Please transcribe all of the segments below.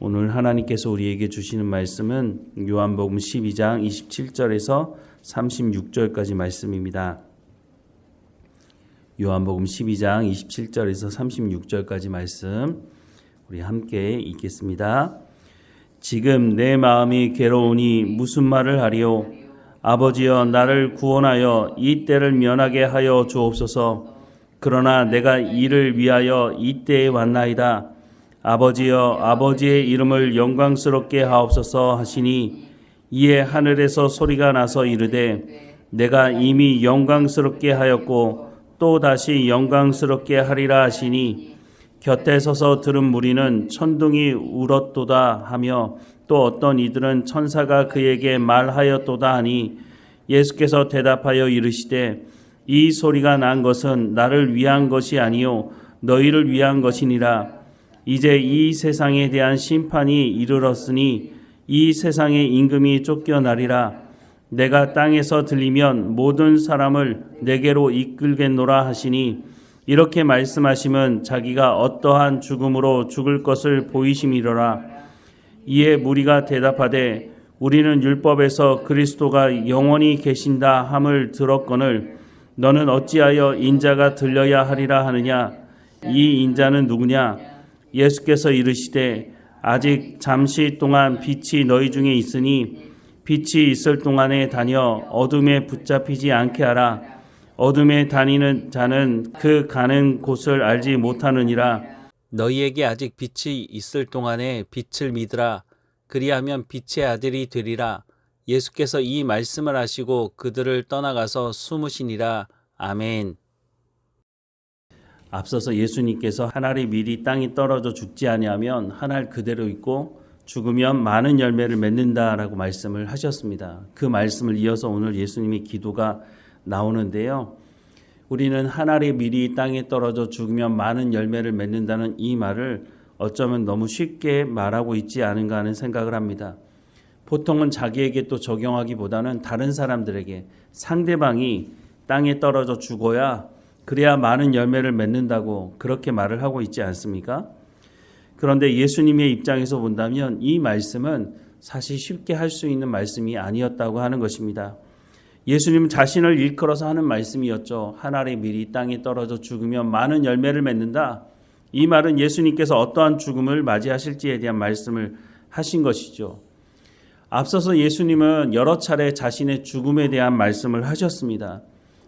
오늘 하나님께서 우리에게 주시는 말씀은 요한복음 12장 27절에서 36절까지 말씀입니다. 요한복음 12장 27절에서 36절까지 말씀 우리 함께 읽겠습니다. 지금 내 마음이 괴로우니 무슨 말을 하리요? 아버지여 나를 구원하여 이 때를 면하게 하여 주옵소서. 그러나 내가 이를 위하여 이 때에 왔나이다. 아버지여 아버지의 이름을 영광스럽게 하옵소서 하시니 이에 하늘에서 소리가 나서 이르되 내가 이미 영광스럽게 하였고 또 다시 영광스럽게 하리라 하시니 곁에 서서 들은 무리는 천둥이 울었도다 하며 또 어떤 이들은 천사가 그에게 말하였도다 하니 예수께서 대답하여 이르시되 이 소리가 난 것은 나를 위한 것이 아니요 너희를 위한 것이니라. 이제 이 세상에 대한 심판이 이르렀으니 이 세상의 임금이 쫓겨나리라. 내가 땅에서 들리면 모든 사람을 내게로 이끌겠노라 하시니 이렇게 말씀하시면 자기가 어떠한 죽음으로 죽을 것을 보이심이로라. 이에 무리가 대답하되 우리는 율법에서 그리스도가 영원히 계신다 함을 들었거늘 너는 어찌하여 인자가 들려야 하리라 하느냐. 이 인자는 누구냐? 예수께서 이르시되 아직 잠시 동안 빛이 너희 중에 있으니 빛이 있을 동안에 다녀 어둠에 붙잡히지 않게 하라. 어둠에 다니는 자는 그 가는 곳을 알지 못하느니라. 너희에게 아직 빛이 있을 동안에 빛을 믿으라. 그리하면 빛의 아들이 되리라. 예수께서 이 말씀을 하시고 그들을 떠나가서 숨으시니라. 아멘. 앞서서 예수님께서 한 알이 미리 땅에 떨어져 죽지 아니하면 한 알 그대로 있고 죽으면 많은 열매를 맺는다라고 말씀을 하셨습니다. 그 말씀을 이어서 오늘 예수님의 기도가 나오는데요. 우리는 한 알이 미리 땅에 떨어져 죽으면 많은 열매를 맺는다는 이 말을 어쩌면 너무 쉽게 말하고 있지 않은가 하는 생각을 합니다. 보통은 자기에게 또 적용하기보다는 다른 사람들에게 상대방이 땅에 떨어져 죽어야 그래야 많은 열매를 맺는다고 그렇게 말을 하고 있지 않습니까? 그런데 예수님의 입장에서 본다면 이 말씀은 사실 쉽게 할 수 있는 말씀이 아니었다고 하는 것입니다. 예수님 자신을 일컬어서 하는 말씀이었죠. 한 알이 미리 땅에 떨어져 죽으면 많은 열매를 맺는다. 이 말은 예수님께서 어떠한 죽음을 맞이하실지에 대한 말씀을 하신 것이죠. 앞서서 예수님은 여러 차례 자신의 죽음에 대한 말씀을 하셨습니다.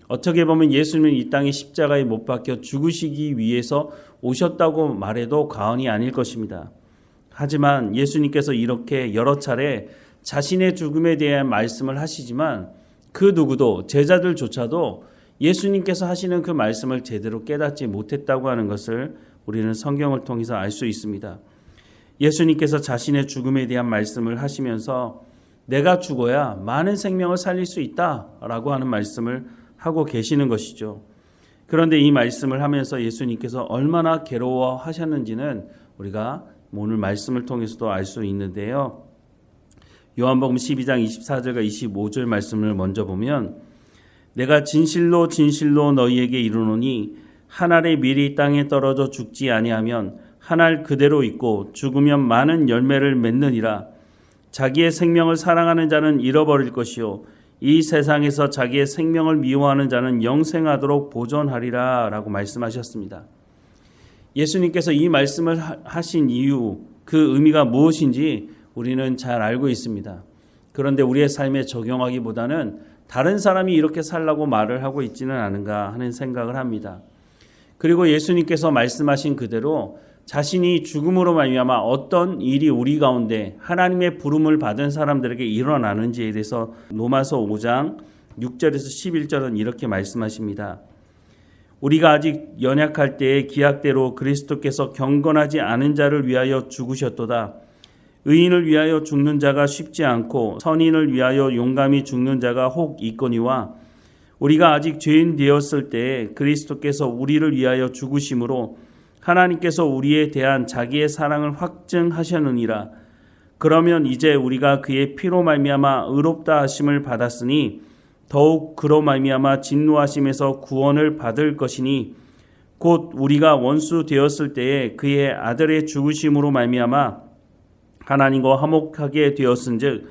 어떻게 보면 예수님은 이 땅에 십자가에 못 박혀 죽으시기 위해서 오셨다고 말해도 과언이 아닐 것입니다. 하지만 예수님께서 이렇게 여러 차례 자신의 죽음에 대한 말씀을 하시지만 그 누구도 제자들조차도 예수님께서 하시는 그 말씀을 제대로 깨닫지 못했다고 하는 것을 우리는 성경을 통해서 알 수 있습니다. 예수님께서 자신의 죽음에 대한 말씀을 하시면서 내가 죽어야 많은 생명을 살릴 수 있다라고 하는 말씀을 하고 계시는 것이죠. 그런데 이 말씀을 하면서 예수님께서 얼마나 괴로워하셨는지는 우리가 오늘 말씀을 통해서도 알 수 있는데요. 요한복음 12장 24절과 25절 말씀을 먼저 보면 내가 진실로 진실로 너희에게 이르노니 한 알이 미리 땅에 떨어져 죽지 아니하면 한 알 그대로 있고 죽으면 많은 열매를 맺느니라. 자기의 생명을 사랑하는 자는 잃어버릴 것이요 이 세상에서 자기의 생명을 미워하는 자는 영생하도록 보존하리라 라고 말씀하셨습니다. 예수님께서 이 말씀을 하신 이유, 그 의미가 무엇인지 우리는 잘 알고 있습니다. 그런데 우리의 삶에 적용하기보다는 다른 사람이 이렇게 살라고 말을 하고 있지는 않은가 하는 생각을 합니다. 그리고 예수님께서 말씀하신 그대로 자신이 죽음으로 말미암아 어떤 일이 우리 가운데 하나님의 부름을 받은 사람들에게 일어나는지에 대해서 로마서 5장 6절에서 11절은 이렇게 말씀하십니다. 우리가 아직 연약할 때에 기약대로 그리스도께서 경건하지 않은 자를 위하여 죽으셨도다. 의인을 위하여 죽는 자가 쉽지 않고 선인을 위하여 용감히 죽는 자가 혹 있거니와 우리가 아직 죄인 되었을 때에 그리스도께서 우리를 위하여 죽으심으로 하나님께서 우리에 대한 자기의 사랑을 확증하셨느니라. 그러면 이제 우리가 그의 피로 말미암아 의롭다 하심을 받았으니 더욱 그로 말미암아 진노하심에서 구원을 받을 것이니 곧 우리가 원수 되었을 때에 그의 아들의 죽으심으로 말미암아 하나님과 화목하게 되었은즉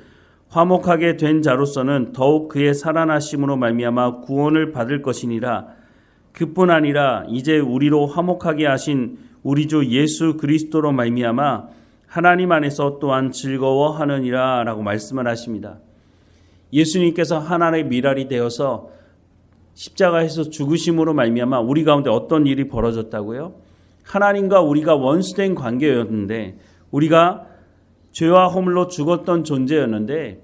화목하게 된 자로서는 더욱 그의 살아나심으로 말미암아 구원을 받을 것이니라. 그뿐 아니라 이제 우리로 화목하게 하신 우리 주 예수 그리스도로 말미암아 하나님 안에서 또한 즐거워하느니라 라고 말씀을 하십니다. 예수님께서 하나님의 미랄이 되어서 십자가에서 죽으심으로 말미암아 우리 가운데 어떤 일이 벌어졌다고요? 하나님과 우리가 원수된 관계였는데, 우리가 죄와 허물로 죽었던 존재였는데,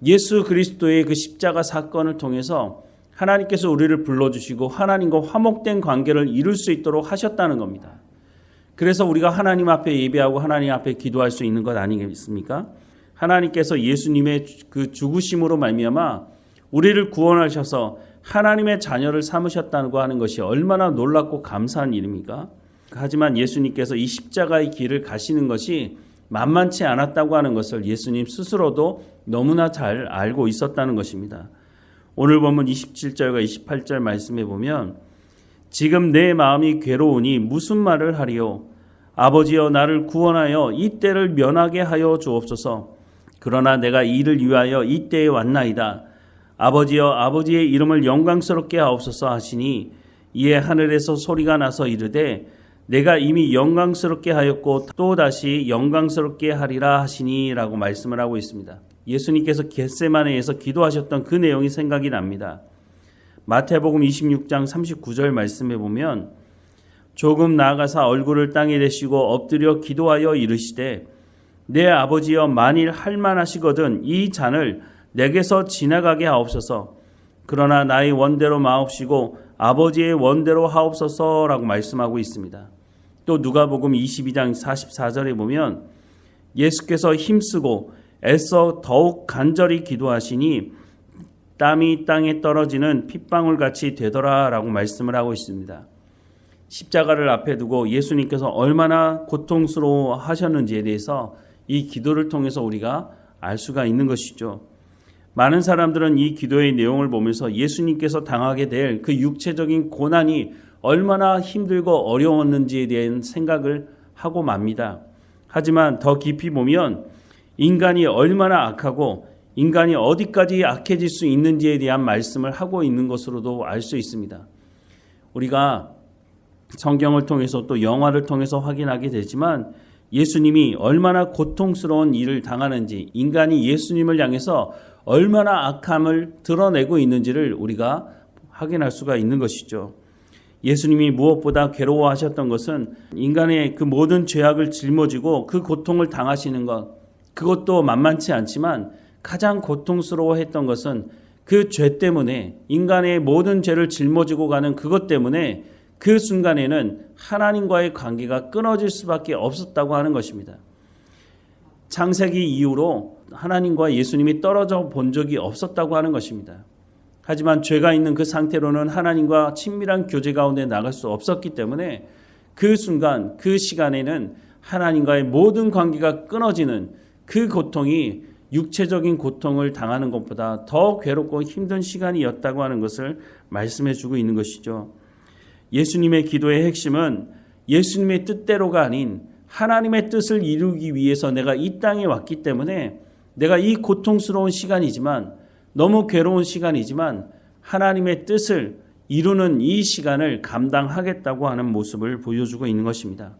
예수 그리스도의 그 십자가 사건을 통해서 하나님께서 우리를 불러주시고 하나님과 화목된 관계를 이룰 수 있도록 하셨다는 겁니다. 그래서 우리가 하나님 앞에 예배하고 하나님 앞에 기도할 수 있는 것 아니겠습니까? 하나님께서 예수님의 그 죽으심으로 말미암아 우리를 구원하셔서 하나님의 자녀를 삼으셨다고 하는 것이 얼마나 놀랍고 감사한 일입니까? 하지만 예수님께서 이 십자가의 길을 가시는 것이 만만치 않았다고 하는 것을 예수님 스스로도 너무나 잘 알고 있었다는 것입니다. 오늘 본문 27절과 28절 말씀에 보면 지금 내 마음이 괴로우니 무슨 말을 하리요? 아버지여 나를 구원하여 이 때를 면하게 하여 주옵소서. 그러나 내가 이를 위하여 이 때에 왔나이다. 아버지여 아버지의 이름을 영광스럽게 하옵소서 하시니 이에 하늘에서 소리가 나서 이르되 내가 이미 영광스럽게 하였고 또다시 영광스럽게 하리라 하시니 라고 말씀을 하고 있습니다. 예수님께서 겟세마네에서 기도하셨던 그 내용이 생각이 납니다. 마태복음 26장 39절 말씀에 보면 조금 나아가사 얼굴을 땅에 대시고 엎드려 기도하여 이르시되 내 아버지여 만일 할만하시거든 이 잔을 내게서 지나가게 하옵소서. 그러나 나의 원대로 마옵시고 아버지의 원대로 하옵소서라고 말씀하고 있습니다. 또 누가복음 22장 44절에 보면 예수께서 힘쓰고 애써 더욱 간절히 기도하시니 땀이 땅에 떨어지는 핏방울같이 되더라라고 말씀을 하고 있습니다. 십자가를 앞에 두고 예수님께서 얼마나 고통스러워 하셨는지에 대해서 이 기도를 통해서 우리가 알 수가 있는 것이죠. 많은 사람들은 이 기도의 내용을 보면서 예수님께서 당하게 될 그 육체적인 고난이 얼마나 힘들고 어려웠는지에 대한 생각을 하고 맙니다. 하지만 더 깊이 보면 인간이 얼마나 악하고 인간이 어디까지 악해질 수 있는지에 대한 말씀을 하고 있는 것으로도 알 수 있습니다. 우리가 성경을 통해서 또 영화를 통해서 확인하게 되지만 예수님이 얼마나 고통스러운 일을 당하는지, 인간이 예수님을 향해서 얼마나 악함을 드러내고 있는지를 우리가 확인할 수가 있는 것이죠. 예수님이 무엇보다 괴로워하셨던 것은 인간의 그 모든 죄악을 짊어지고 그 고통을 당하시는 것, 그것도 만만치 않지만 가장 고통스러워했던 것은 그 죄 때문에, 인간의 모든 죄를 짊어지고 가는 그것 때문에 그 순간에는 하나님과의 관계가 끊어질 수밖에 없었다고 하는 것입니다. 창세기 이후로 하나님과 예수님이 떨어져 본 적이 없었다고 하는 것입니다. 하지만 죄가 있는 그 상태로는 하나님과 친밀한 교제 가운데 나갈 수 없었기 때문에 그 순간, 그 시간에는 하나님과의 모든 관계가 끊어지는 그 고통이 육체적인 고통을 당하는 것보다 더 괴롭고 힘든 시간이었다고 하는 것을 말씀해 주고 있는 것이죠. 예수님의 기도의 핵심은 예수님의 뜻대로가 아닌 하나님의 뜻을 이루기 위해서 내가 이 땅에 왔기 때문에 내가 이 고통스러운 시간이지만, 너무 괴로운 시간이지만 하나님의 뜻을 이루는 이 시간을 감당하겠다고 하는 모습을 보여주고 있는 것입니다.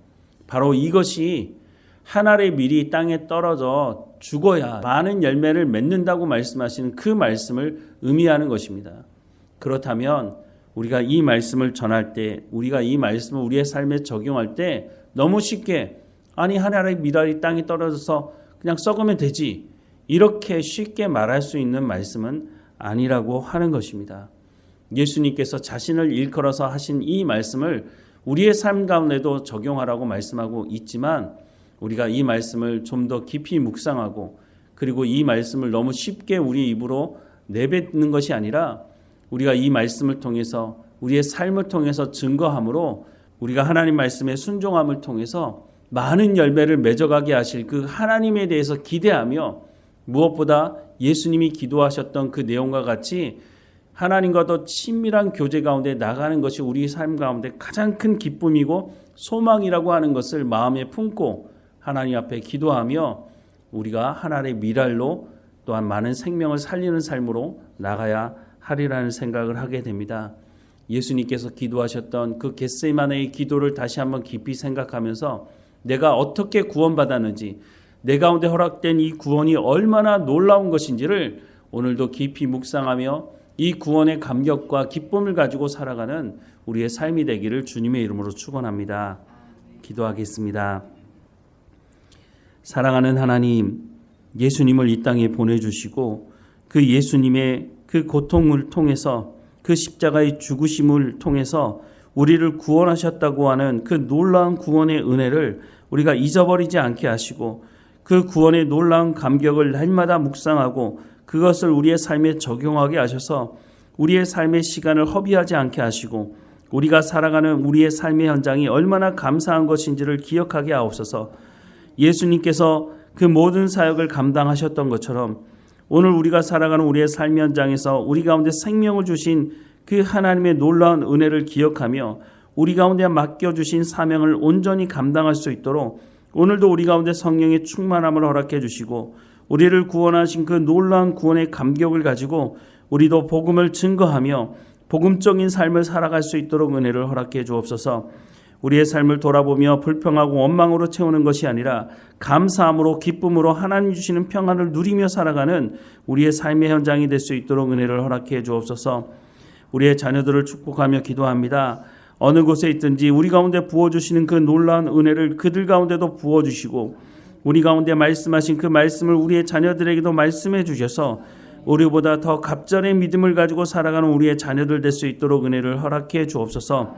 바로 이것이 하늘의 밀이 땅에 떨어져 죽어야 많은 열매를 맺는다고 말씀하시는 그 말씀을 의미하는 것입니다. 그렇다면 우리가 이 말씀을 전할 때, 우리가 이 말씀을 우리의 삶에 적용할 때 너무 쉽게 하늘의 밀알이 땅에 떨어져서 그냥 썩으면 되지, 이렇게 쉽게 말할 수 있는 말씀은 아니라고 하는 것입니다. 예수님께서 자신을 일컬어서 하신 이 말씀을 우리의 삶 가운데도 적용하라고 말씀하고 있지만 우리가 이 말씀을 좀 더 깊이 묵상하고, 그리고 이 말씀을 너무 쉽게 우리 입으로 내뱉는 것이 아니라 우리가 이 말씀을 통해서 우리의 삶을 통해서 증거함으로 우리가 하나님 말씀의 순종함을 통해서 많은 열매를 맺어가게 하실 그 하나님에 대해서 기대하며, 무엇보다 예수님이 기도하셨던 그 내용과 같이 하나님과 더 친밀한 교제 가운데 나가는 것이 우리 삶 가운데 가장 큰 기쁨이고 소망이라고 하는 것을 마음에 품고 하나님 앞에 기도하며 우리가 하나님의 미랄로 또한 많은 생명을 살리는 삶으로 나가야 하리라는 생각을 하게 됩니다. 예수님께서 기도하셨던 그 겟세마네의 기도를 다시 한번 깊이 생각하면서 내가 어떻게 구원받았는지, 내 가운데 허락된 이 구원이 얼마나 놀라운 것인지를 오늘도 깊이 묵상하며 이 구원의 감격과 기쁨을 가지고 살아가는 우리의 삶이 되기를 주님의 이름으로 축원합니다. 기도하겠습니다. 사랑하는 하나님, 예수님을 이 땅에 보내주시고 그 예수님의 그 고통을 통해서, 그 십자가의 죽으심을 통해서 우리를 구원하셨다고 하는 그 놀라운 구원의 은혜를 우리가 잊어버리지 않게 하시고, 그 구원의 놀라운 감격을 날마다 묵상하고 그것을 우리의 삶에 적용하게 하셔서 우리의 삶의 시간을 허비하지 않게 하시고, 우리가 살아가는 우리의 삶의 현장이 얼마나 감사한 것인지를 기억하게 하옵소서. 예수님께서 그 모든 사역을 감당하셨던 것처럼 오늘 우리가 살아가는 우리의 삶의 현장에서 우리 가운데 생명을 주신 그 하나님의 놀라운 은혜를 기억하며 우리 가운데 맡겨주신 사명을 온전히 감당할 수 있도록 오늘도 우리 가운데 성령의 충만함을 허락해 주시고, 우리를 구원하신 그 놀라운 구원의 감격을 가지고 우리도 복음을 증거하며 복음적인 삶을 살아갈 수 있도록 은혜를 허락해 주옵소서. 우리의 삶을 돌아보며 불평하고 원망으로 채우는 것이 아니라 감사함으로 기쁨으로 하나님 주시는 평안을 누리며 살아가는 우리의 삶의 현장이 될 수 있도록 은혜를 허락해 주옵소서. 우리의 자녀들을 축복하며 기도합니다. 어느 곳에 있든지 우리 가운데 부어주시는 그 놀라운 은혜를 그들 가운데도 부어주시고, 우리 가운데 말씀하신 그 말씀을 우리의 자녀들에게도 말씀해 주셔서 우리보다 더 갑절의 믿음을 가지고 살아가는 우리의 자녀들 될 수 있도록 은혜를 허락해 주옵소서.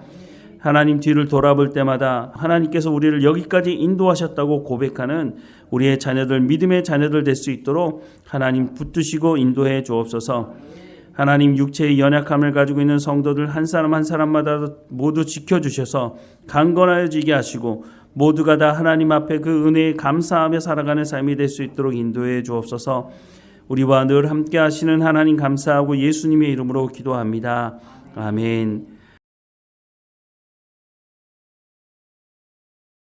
하나님 뒤를 돌아볼 때마다 하나님께서 우리를 여기까지 인도하셨다고 고백하는 우리의 자녀들, 믿음의 자녀들 될 수 있도록 하나님 붙드시고 인도해 주옵소서. 하나님 육체의 연약함을 가지고 있는 성도들 한 사람 한 사람마다 모두 지켜주셔서 강건하여지게 하시고 모두가 다 하나님 앞에 그 은혜에 감사하며 살아가는 삶이 될 수 있도록 인도해 주옵소서. 우리와 늘 함께 하시는 하나님 감사하고 예수님의 이름으로 기도합니다. 아멘.